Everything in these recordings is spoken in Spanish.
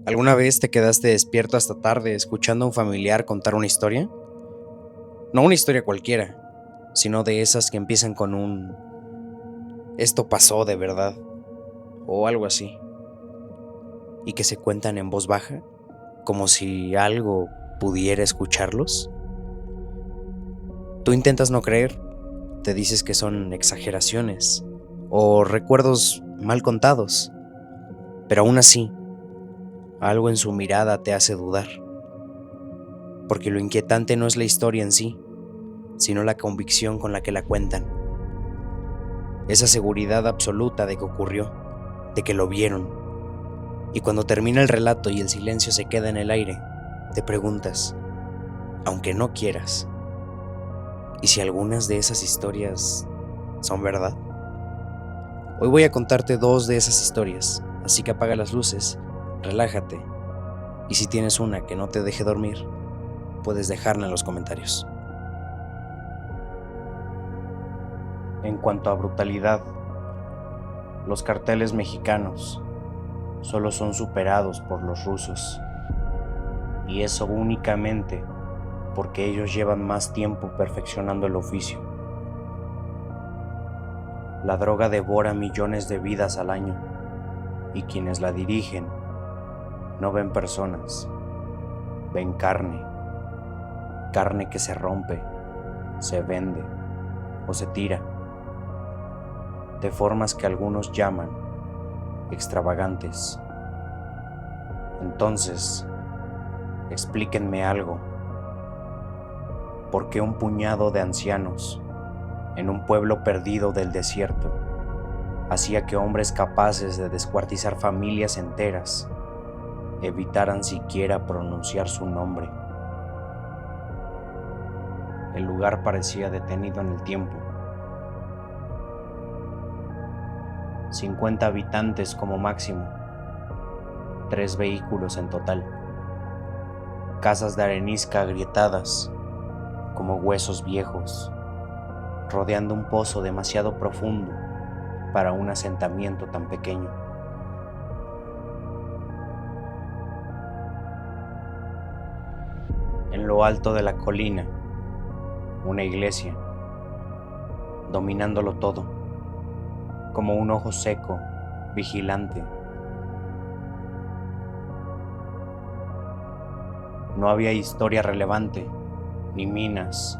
¿Alguna vez te quedaste despierto hasta tarde escuchando a un familiar contar una historia? No una historia cualquiera, sino de esas que empiezan con un "esto pasó de verdad" o algo así, y que se cuentan en voz baja, como si algo pudiera escucharlos. Tú intentas no creer, te dices que son exageraciones o recuerdos mal contados, pero aún así, algo en su mirada te hace dudar, porque lo inquietante no es la historia en sí, sino la convicción con la que la cuentan. Esa seguridad absoluta de que ocurrió, de que lo vieron. Y cuando termina el relato y el silencio se queda en el aire, te preguntas, aunque no quieras, ¿y si algunas de esas historias son verdad? Hoy voy a contarte dos de esas historias, así que apaga las luces, relájate, y si tienes una que no te deje dormir, puedes dejarla en los comentarios. En cuanto a brutalidad, los carteles mexicanos solo son superados por los rusos, y eso únicamente porque ellos llevan más tiempo perfeccionando el oficio. La droga devora millones de vidas al año, y quienes la dirigen no ven personas, ven carne, carne que se rompe, se vende o se tira, de formas que algunos llaman extravagantes. Entonces, explíquenme algo. ¿Por qué un puñado de ancianos en un pueblo perdido del desierto hacía que hombres capaces de descuartizar familias enteras evitaran siquiera pronunciar su nombre? El lugar parecía detenido en el tiempo. 50 habitantes como máximo, 3 vehículos en total, casas de arenisca agrietadas como huesos viejos, rodeando un pozo demasiado profundo para un asentamiento tan pequeño. En lo alto de la colina, una iglesia, dominándolo todo, como un ojo seco, vigilante. No había historia relevante, ni minas,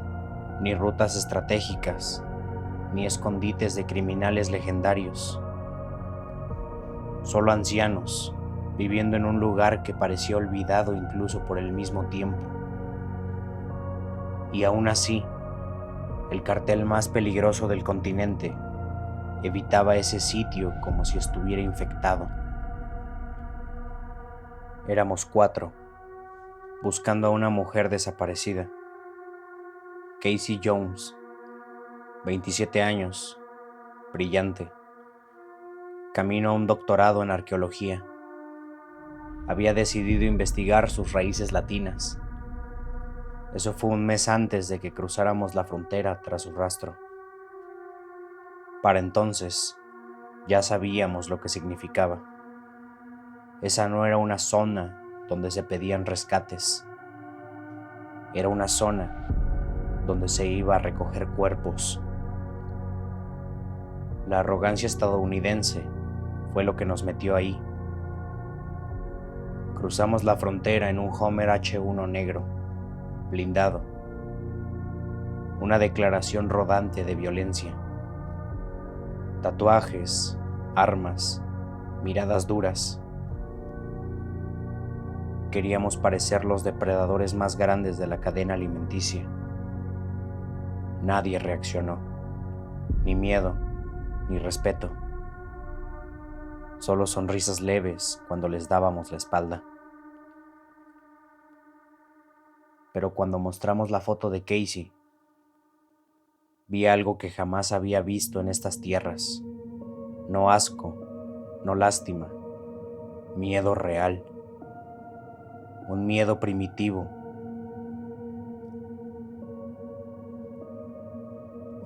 ni rutas estratégicas, ni escondites de criminales legendarios. Solo ancianos, viviendo en un lugar que parecía olvidado incluso por el mismo tiempo. Y aún así, el cartel más peligroso del continente evitaba ese sitio como si estuviera infectado. Éramos 4, buscando a una mujer desaparecida. Casey Jones, 27 años, brillante, camino a un doctorado en arqueología. Había decidido investigar sus raíces latinas. Eso fue un mes antes de que cruzáramos la frontera tras su rastro. Para entonces, ya sabíamos lo que significaba. Esa no era una zona donde se pedían rescates. Era una zona donde se iba a recoger cuerpos. La arrogancia estadounidense fue lo que nos metió ahí. Cruzamos la frontera en un Hummer H1 negro, blindado. Una declaración rodante de violencia. Tatuajes, armas, miradas duras. Queríamos parecer los depredadores más grandes de la cadena alimenticia. Nadie reaccionó, ni miedo, ni respeto. Solo sonrisas leves cuando les dábamos la espalda. Pero cuando mostramos la foto de Casey, vi algo que jamás había visto en estas tierras. No asco, no lástima, miedo real. Un miedo primitivo.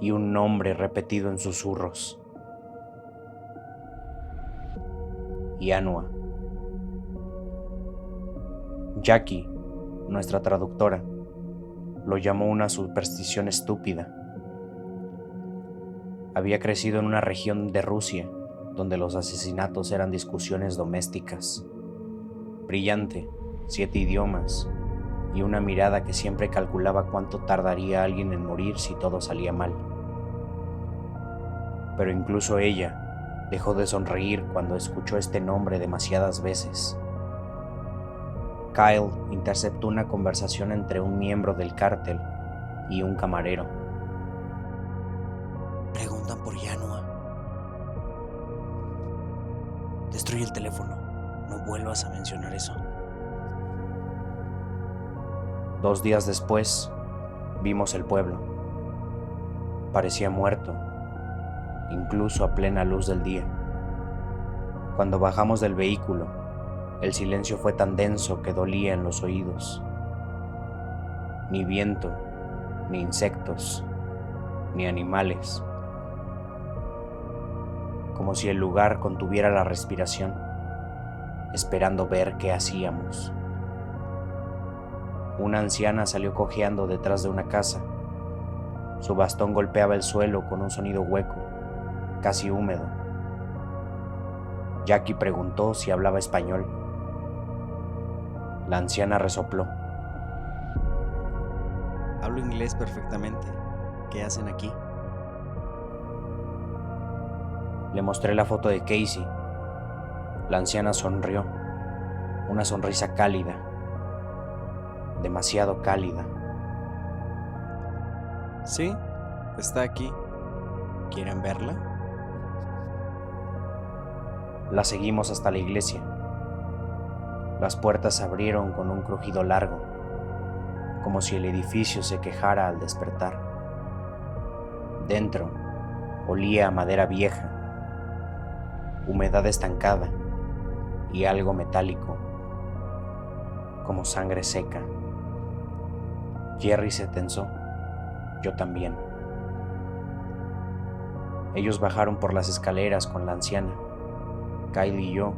Y un nombre repetido en susurros. Ianua. Jackie, nuestra traductora, lo llamó una superstición estúpida. Había crecido en una región de Rusia donde los asesinatos eran discusiones domésticas. Brillante, 7 idiomas y una mirada que siempre calculaba cuánto tardaría alguien en morir si todo salía mal. Pero incluso ella dejó de sonreír cuando escuchó este nombre demasiadas veces. Kyle interceptó una conversación entre un miembro del cártel y un camarero. Preguntan por Yanua. Destruye el teléfono. No vuelvas a mencionar eso. 2 días después, vimos el pueblo. Parecía muerto, incluso a plena luz del día. Cuando bajamos del vehículo, el silencio fue tan denso que dolía en los oídos. Ni viento, ni insectos, ni animales. Como si el lugar contuviera la respiración, esperando ver qué hacíamos. Una anciana salió cojeando detrás de una casa. Su bastón golpeaba el suelo con un sonido hueco, casi húmedo. Jackie preguntó si hablaba español. La anciana resopló. Hablo inglés perfectamente. ¿Qué hacen aquí? Le mostré la foto de Casey. La anciana sonrió, una sonrisa cálida, demasiado cálida. Sí, está aquí. ¿Quieren verla? La seguimos hasta la iglesia. Las puertas se abrieron con un crujido largo, como si el edificio se quejara al despertar. Dentro olía a madera vieja, humedad estancada y algo metálico, como sangre seca. Jerry se tensó, yo también. Ellos bajaron por las escaleras con la anciana. Kyle y yo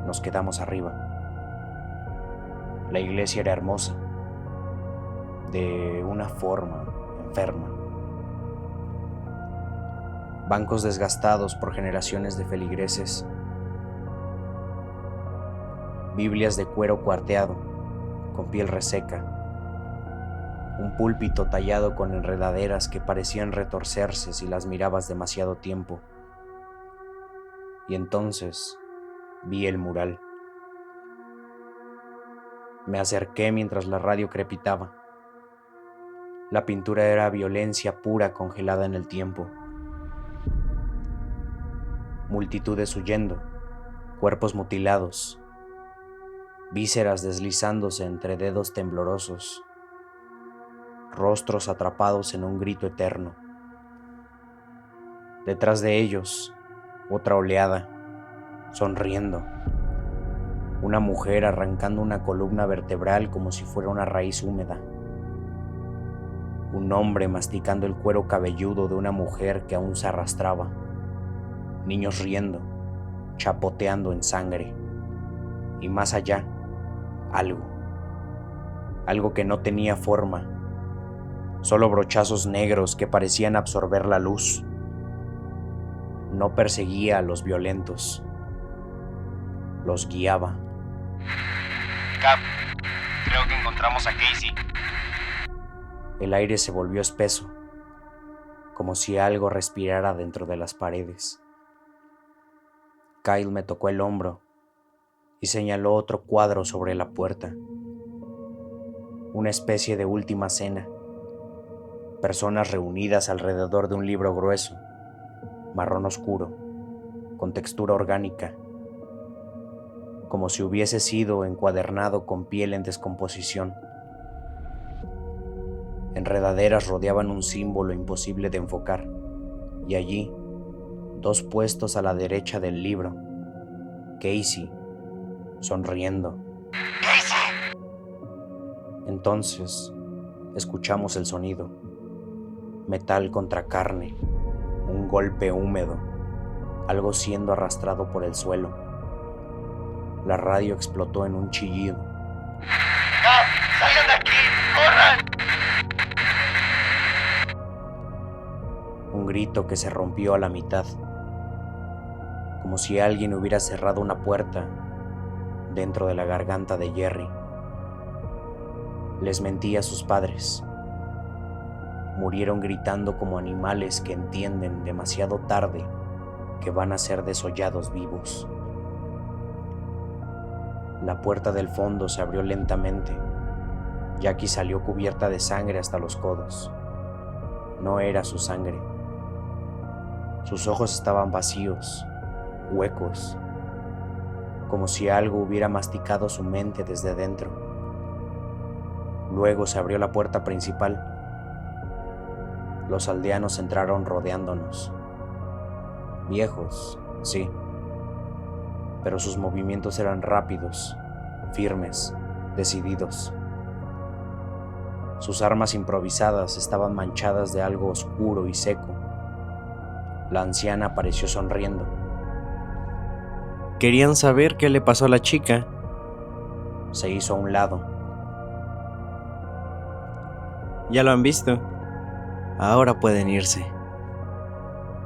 nos quedamos arriba. La iglesia era hermosa, de una forma enferma. Bancos desgastados por generaciones de feligreses. Biblias de cuero cuarteado, con piel reseca. Un púlpito tallado con enredaderas que parecían retorcerse si las mirabas demasiado tiempo. Y entonces vi el mural. Me acerqué mientras la radio crepitaba. La pintura era violencia pura congelada en el tiempo. Multitudes huyendo, cuerpos mutilados, vísceras deslizándose entre dedos temblorosos, rostros atrapados en un grito eterno. Detrás de ellos, otra oleada, sonriendo. Una mujer arrancando una columna vertebral como si fuera una raíz húmeda. Un hombre masticando el cuero cabelludo de una mujer que aún se arrastraba. Niños riendo, chapoteando en sangre. Y más allá, algo que no tenía forma, solo brochazos negros que parecían absorber la luz. No perseguía a los violentos, los guiaba. Cap, creo que encontramos a Casey. El aire se volvió espeso, como si algo respirara dentro de las paredes. Kyle me tocó el hombro y señaló otro cuadro sobre la puerta. Una especie de última cena. Personas reunidas alrededor de un libro grueso, marrón oscuro, con textura orgánica, como si hubiese sido encuadernado con piel en descomposición. Enredaderas rodeaban un símbolo imposible de enfocar, y allí, 2 puestos a la derecha del libro, Casey, sonriendo. ¡Casey! Entonces, escuchamos el sonido. Metal contra carne, un golpe húmedo, algo siendo arrastrado por el suelo. La radio explotó en un chillido, ¡Cap! ¡Salgan de aquí! ¡Corran! Un grito que se rompió a la mitad, como si alguien hubiera cerrado una puerta dentro de la garganta de Jerry. Les mentí a sus padres. Murieron gritando como animales que entienden demasiado tarde que van a ser desollados vivos. La puerta del fondo se abrió lentamente. Jackie salió cubierta de sangre hasta los codos. No era su sangre. Sus ojos estaban vacíos, huecos, como si algo hubiera masticado su mente desde dentro. Luego se abrió la puerta principal. Los aldeanos entraron rodeándonos. Viejos, sí, pero sus movimientos eran rápidos, firmes, decididos. Sus armas improvisadas estaban manchadas de algo oscuro y seco. La anciana apareció sonriendo. Querían saber qué le pasó a la chica. Se hizo a un lado. Ya lo han visto. Ahora pueden irse.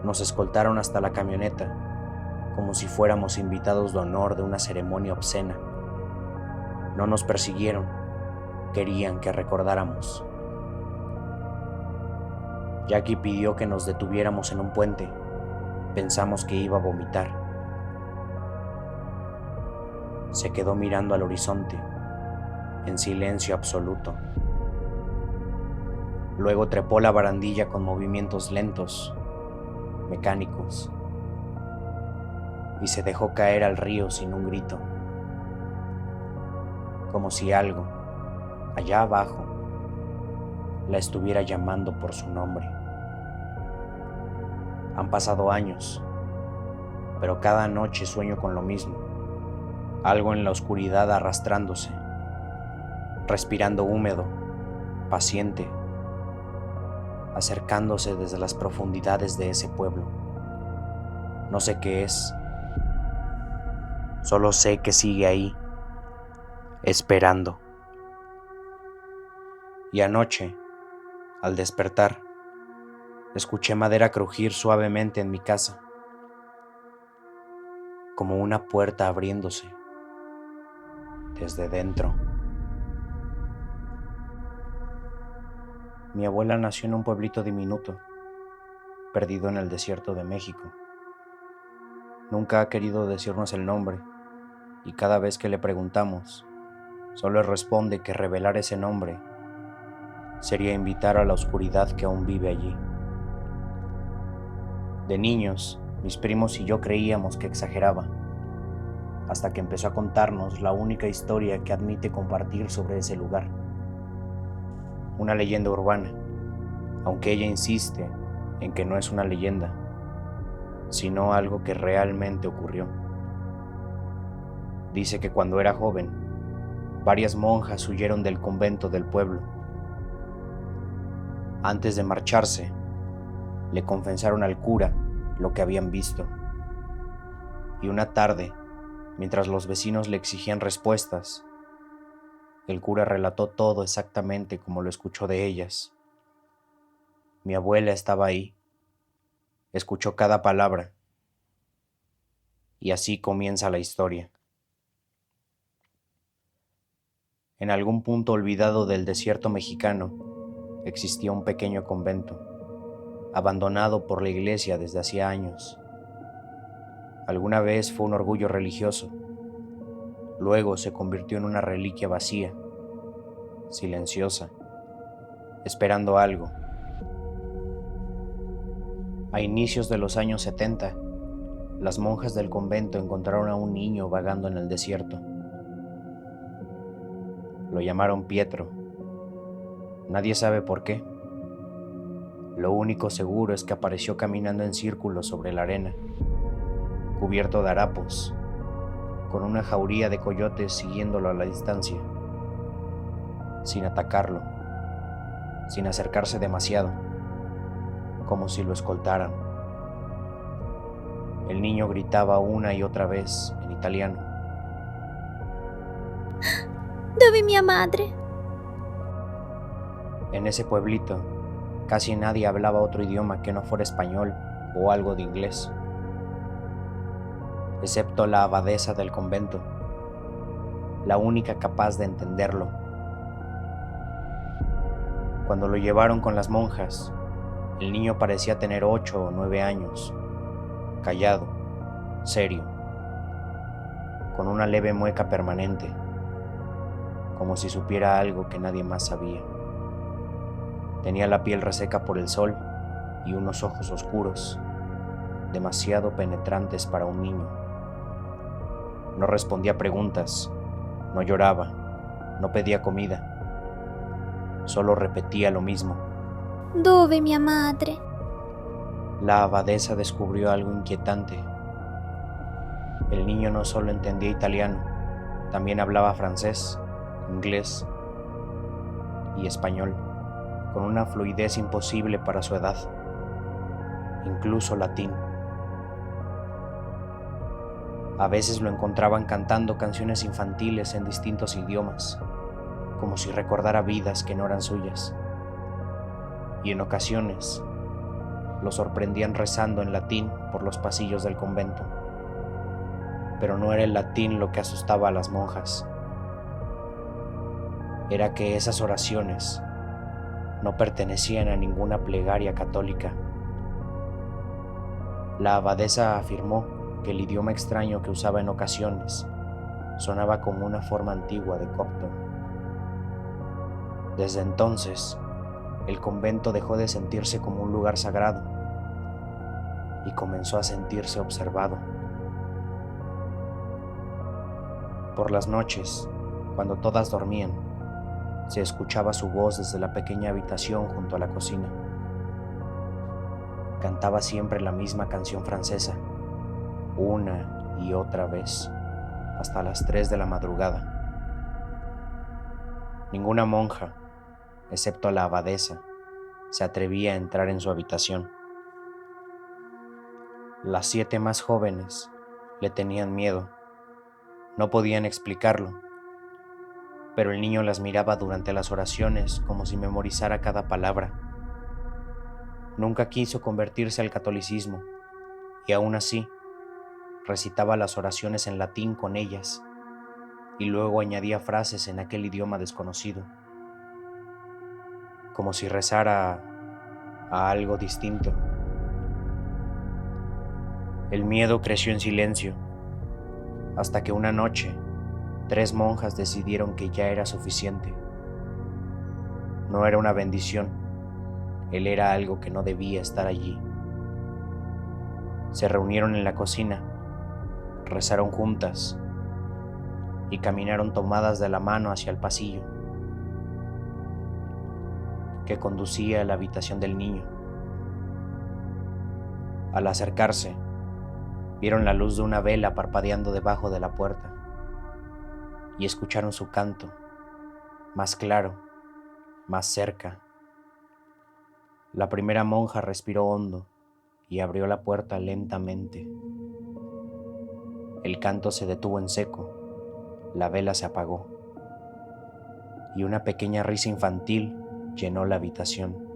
Nos escoltaron hasta la camioneta, como si fuéramos invitados de honor de una ceremonia obscena. No nos persiguieron, querían que recordáramos. Jackie pidió que nos detuviéramos en un puente. Pensamos que iba a vomitar. Se quedó mirando al horizonte, en silencio absoluto. Luego trepó la barandilla con movimientos lentos, mecánicos, y se dejó caer al río sin un grito, como si algo, allá abajo, la estuviera llamando por su nombre. Han pasado años, pero cada noche sueño con lo mismo, algo en la oscuridad arrastrándose, respirando húmedo, paciente, acercándose desde las profundidades de ese pueblo. No sé qué es, solo sé que sigue ahí, esperando. Y anoche, al despertar, escuché madera crujir suavemente en mi casa, como una puerta abriéndose desde dentro. Mi abuela nació en un pueblito diminuto, perdido en el desierto de México. Nunca ha querido decirnos el nombre, y cada vez que le preguntamos, solo responde que revelar ese nombre sería invitar a la oscuridad que aún vive allí. De niños, mis primos y yo creíamos que exageraba, hasta que empezó a contarnos la única historia que admite compartir sobre ese lugar. Una leyenda urbana, aunque ella insiste en que no es una leyenda, sino algo que realmente ocurrió. Dice que cuando era joven, varias monjas huyeron del convento del pueblo. Antes de marcharse, le confesaron al cura lo que habían visto. Y una tarde, mientras los vecinos le exigían respuestas, el cura relató todo exactamente como lo escuchó de ellas. Mi abuela estaba ahí, escuchó cada palabra, y así comienza la historia. En algún punto olvidado del desierto mexicano, existía un pequeño convento, abandonado por la iglesia desde hacía años. Alguna vez fue un orgullo religioso, luego se convirtió en una reliquia vacía, silenciosa, esperando algo. A inicios de los años 70, las monjas del convento encontraron a un niño vagando en el desierto. Lo llamaron Pietro. Nadie sabe por qué. Lo único seguro es que apareció caminando en círculos sobre la arena, cubierto de harapos, con una jauría de coyotes siguiéndolo a la distancia, sin atacarlo, sin acercarse demasiado, como si lo escoltaran. El niño gritaba una y otra vez en italiano. Dove ¿Dove mia madre? En ese pueblito, casi nadie hablaba otro idioma que no fuera español o algo de inglés, excepto la abadesa del convento, la única capaz de entenderlo. Cuando lo llevaron con las monjas, el niño parecía tener 8 o 9 años, callado, serio, con una leve mueca permanente, como si supiera algo que nadie más sabía. Tenía la piel reseca por el sol y unos ojos oscuros, demasiado penetrantes para un niño. No respondía preguntas, no lloraba, no pedía comida, solo repetía lo mismo. Dove mia madre? La abadesa descubrió algo inquietante. El niño no solo entendía italiano, también hablaba francés, inglés y español, con una fluidez imposible para su edad, incluso latín. A veces lo encontraban cantando canciones infantiles en distintos idiomas, como si recordara vidas que no eran suyas. Y en ocasiones lo sorprendían rezando en latín por los pasillos del convento. Pero no era el latín lo que asustaba a las monjas. Era que esas oraciones no pertenecían a ninguna plegaria católica. La abadesa afirmó que el idioma extraño que usaba en ocasiones sonaba como una forma antigua de copto. Desde entonces, el convento dejó de sentirse como un lugar sagrado y comenzó a sentirse observado. Por las noches, cuando todas dormían, se escuchaba su voz desde la pequeña habitación junto a la cocina. Cantaba siempre la misma canción francesa, una y otra vez, hasta las 3 de la madrugada. Ninguna monja, excepto la abadesa, se atrevía a entrar en su habitación. Las 7 más jóvenes le tenían miedo. No podían explicarlo, pero el niño las miraba durante las oraciones como si memorizara cada palabra. Nunca quiso convertirse al catolicismo y aún así recitaba las oraciones en latín con ellas y luego añadía frases en aquel idioma desconocido, como si rezara a algo distinto. El miedo creció en silencio, hasta que una noche 3 monjas decidieron que ya era suficiente. No era una bendición, él era algo que no debía estar allí. Se reunieron en la cocina, rezaron juntas y caminaron tomadas de la mano hacia el pasillo que conducía a la habitación del niño. Al acercarse, vieron la luz de una vela parpadeando debajo de la puerta y escucharon su canto, más claro, más cerca. La primera monja respiró hondo y abrió la puerta lentamente. El canto se detuvo en seco, la vela se apagó y una pequeña risa infantil llenó la habitación.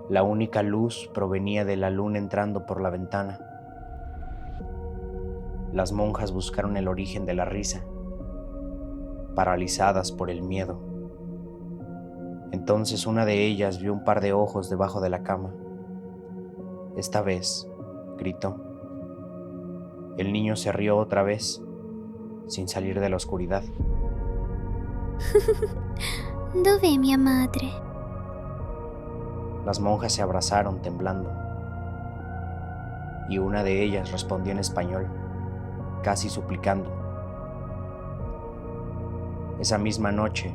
La única luz provenía de la luna entrando por la ventana. Las monjas buscaron el origen de la risa, paralizadas por el miedo. Entonces una de ellas vio un par de ojos debajo de la cama. Esta vez, gritó. El niño se rió otra vez, sin salir de la oscuridad. Dove mia madre? Las monjas se abrazaron temblando, y una de ellas respondió en español, casi suplicando. Esa misma noche,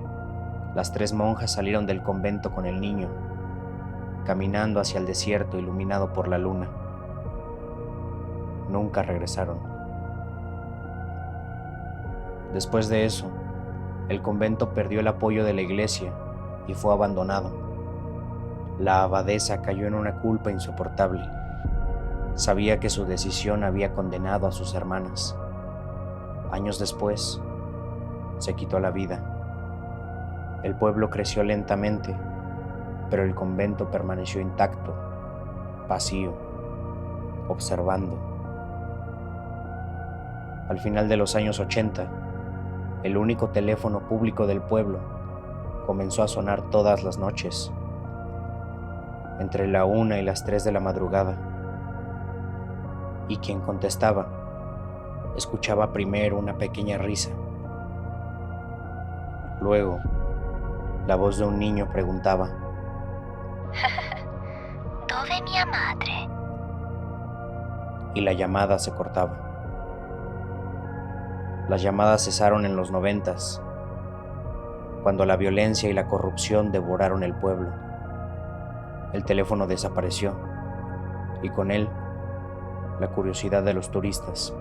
las 3 monjas salieron del convento con el niño, caminando hacia el desierto iluminado por la luna. Nunca regresaron. Después de eso, el convento perdió el apoyo de la iglesia y fue abandonado. La abadesa cayó en una culpa insoportable. Sabía que su decisión había condenado a sus hermanas. Años después, se quitó la vida. El pueblo creció lentamente, pero el convento permaneció intacto, vacío, observando. Al final de los años 80, el único teléfono público del pueblo comenzó a sonar todas las noches, entre la 1 y las 3 de la madrugada, y quien contestaba escuchaba primero una pequeña risa. Luego, la voz de un niño preguntaba: Dove mia madre? y la llamada se cortaba. Las llamadas cesaron en los 90s, cuando la violencia y la corrupción devoraron el pueblo. El teléfono desapareció, y con él, la curiosidad de los turistas.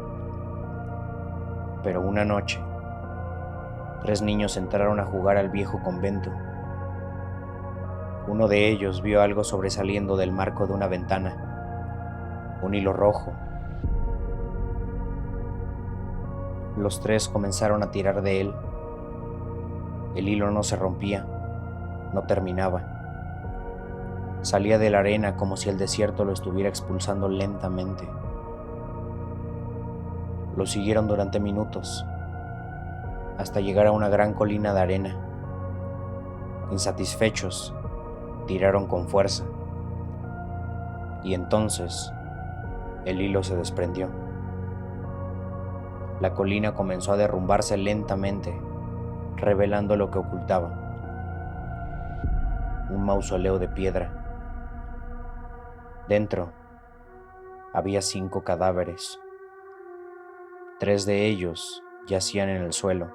Pero una noche, 3 niños entraron a jugar al viejo convento. Uno de ellos vio algo sobresaliendo del marco de una ventana, un hilo rojo. Los 3 comenzaron a tirar de él. El hilo no se rompía, no terminaba. Salía de la arena como si el desierto lo estuviera expulsando lentamente. Lo siguieron durante minutos, hasta llegar a una gran colina de arena. Insatisfechos, tiraron con fuerza. Y entonces, el hilo se desprendió. La colina comenzó a derrumbarse lentamente, revelando lo que ocultaba: un mausoleo de piedra. Dentro había 5 cadáveres. 3 de ellos yacían en el suelo,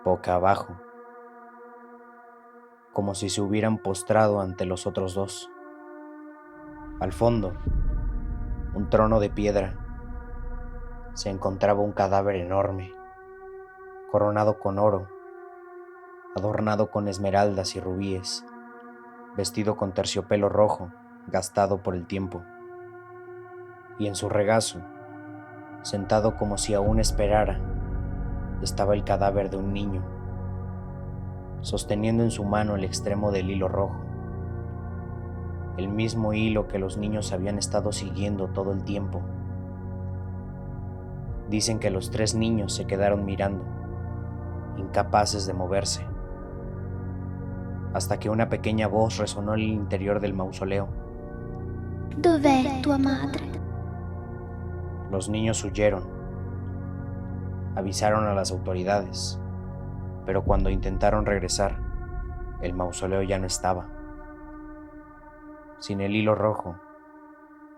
boca abajo, como si se hubieran postrado ante los otros 2. Al fondo, un trono de piedra, se encontraba un cadáver enorme, coronado con oro, adornado con esmeraldas y rubíes, vestido con terciopelo rojo, gastado por el tiempo. Y en su regazo, sentado como si aún esperara, estaba el cadáver de un niño, sosteniendo en su mano el extremo del hilo rojo, el mismo hilo que los niños habían estado siguiendo todo el tiempo. Dicen que los 3 niños se quedaron mirando, incapaces de moverse, hasta que una pequeña voz resonó en el interior del mausoleo: Dov'è tua madre? Los niños huyeron, avisaron a las autoridades, pero cuando intentaron regresar, el mausoleo ya no estaba. Sin el hilo rojo,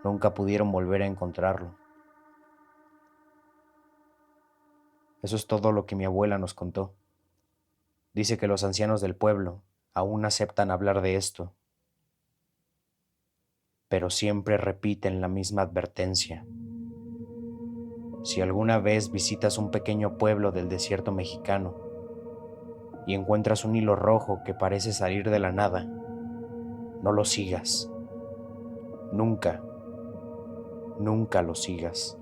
nunca pudieron volver a encontrarlo. Eso es todo lo que mi abuela nos contó. Dice que los ancianos del pueblo aún aceptan hablar de esto, pero siempre repiten la misma advertencia. Si alguna vez visitas un pequeño pueblo del desierto mexicano y encuentras un hilo rojo que parece salir de la nada, no lo sigas. Nunca, nunca lo sigas.